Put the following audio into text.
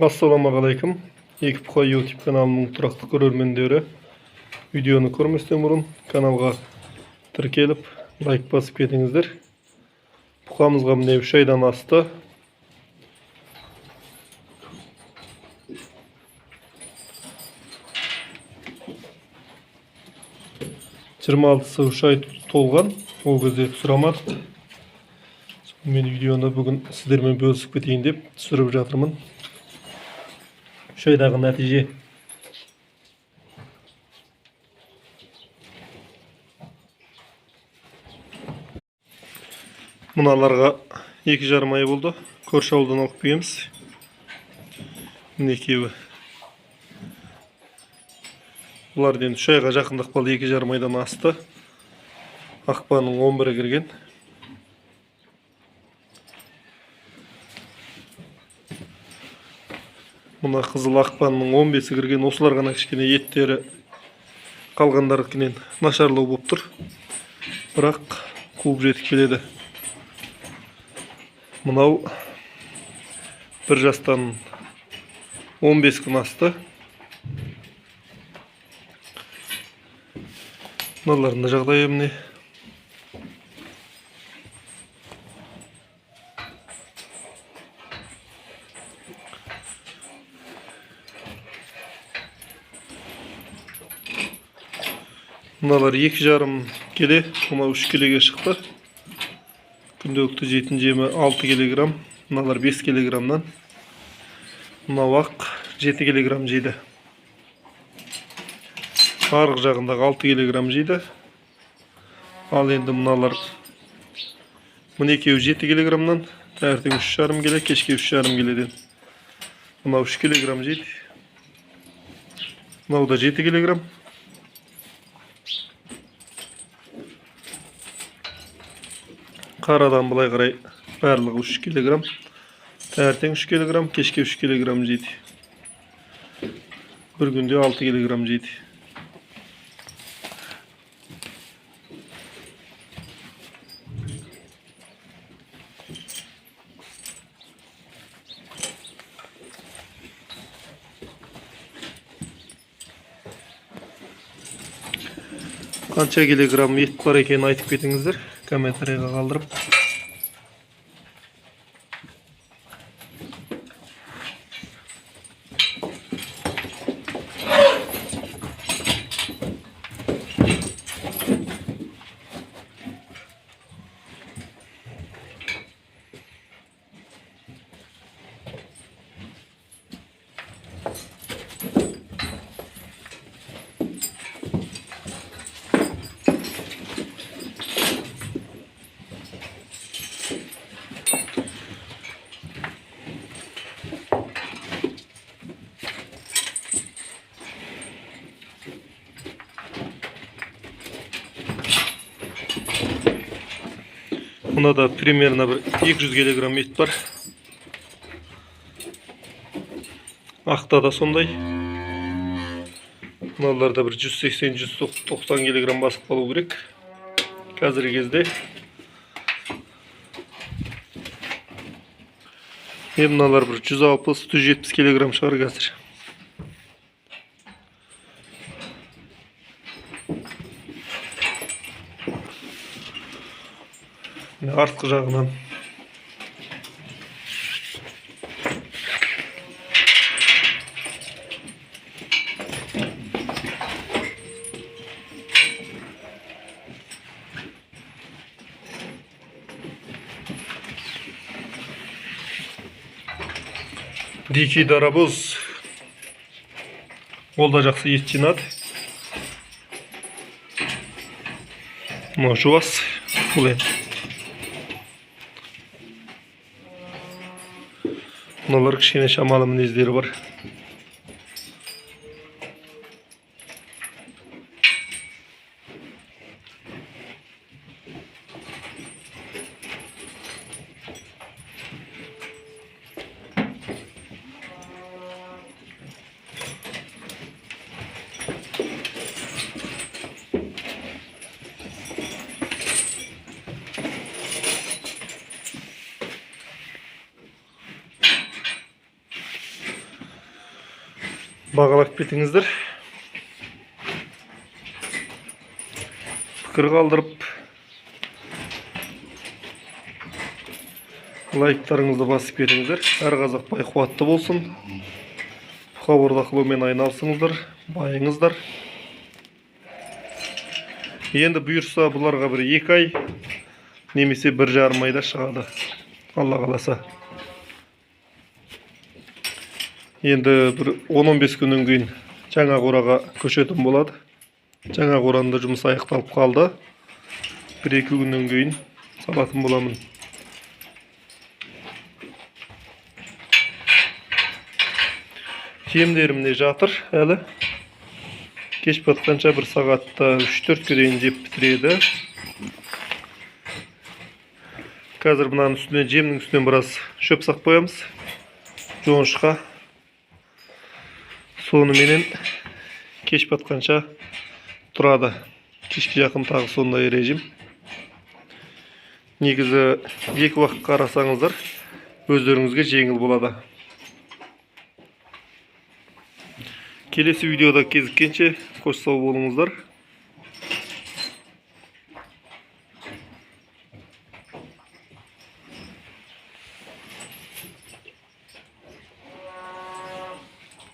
Assalamu alaikum. Ekip YouTube kanalının turaklı görürmenderi. Videonu görmüşten burun kanalga tirkelip like basıp ketіңіздер. Pukamızga mine 3 aydan astı. Жыйырма 3 ay толган. Ол кезде түсүрamadık. Men videonu bugün sizlerмен bölüşüp keteyин деп түсүрүп жатырмын. Şöyle netice. Mınalarga 2,5 ay oldu. Көрші ауылдан алып келеміз. Екеуі. Бұлар енді 3 айға жақындық болды, 2,5 айдан асты. Ақпанның 11-і кірген. Мына қызыл ақпанның 15-і кірген. Осылар ғана кішкене еттері қалғандарыкінен нашарлау болып тұр. Бірақ қуып жетіп келеді. Мынау 1 жастан 15 күн асты. Мыналардың жағдайы міне. Мыналар 2,5 келе, мынау 3 келеге шықты. Күнделікті жейтін жемі 6 килограмм, мыналар 5 килограммнан. Мынау ақ 7 килограмм жейді. Арғы жағындағы 6 килограмм жейді. Ал енді мыналар мына екеуі 7 килограммнан, таңертең 3,5 келе, кешке 3,5 келеден. Мынау 3 килограмм жейді. Мынау да 7 килограмм. Қарадан бұлай қарай барлығы 3 килограмм. Таңертең 3 килограмм, кешке 3 килограмм жейді. Bir günde 6 килограмм жейді. Қанша килограмм ет бар екенін айтып кетіңіздер, комментарийға қалдырып. Buna da примерно 200 килограмм ет бар. Ақта да сондай. Мыналарда бір 180-190 килограмм басып қалу керек. Қазіргі кезде. Мыналар бір 160-170 килограмм шығар қазір. Артқы жағынан дикий дарабоз. Ол да жақсы ет жинады. Мына жуас бұл ет. Мыналар кішкене шамалы мінездері бар. Bağalap ketіңіздер. Пікір қалдырып, лайктарыңызды басып кетіңіздер. Әр қазақ бай қуатты болсын. Бұқабордақылумен айналысыңыздар, байыңыздар. Енді бұйырса бұларға бір 2 ай немесе 1,5 айда шығады. Алла қаласа. Енді бір 10-15 күннен кейін жаңа қораға көшетін болады. Жаңа қоранда жұмыс аяқталып қалды. 1-2 күннен кейін салатын боламын. Жемдерімде жатыр әлі. Кеш батқанша бір сағатта 3-4-ке дейін жеп бітіреді. Қазір бұнаның үстіне, жемнің үстінен біраз шөп сақ қоямыз. Жоңышқа. Сонымен кеш батқанша тұрады. Кешке жақын тағы сондай режим. Негізі 2 уақыт қарасаңыздар, өздеріңізге жеңіл болады. Келесі видеода кезіккенше қош сау болыңыздар.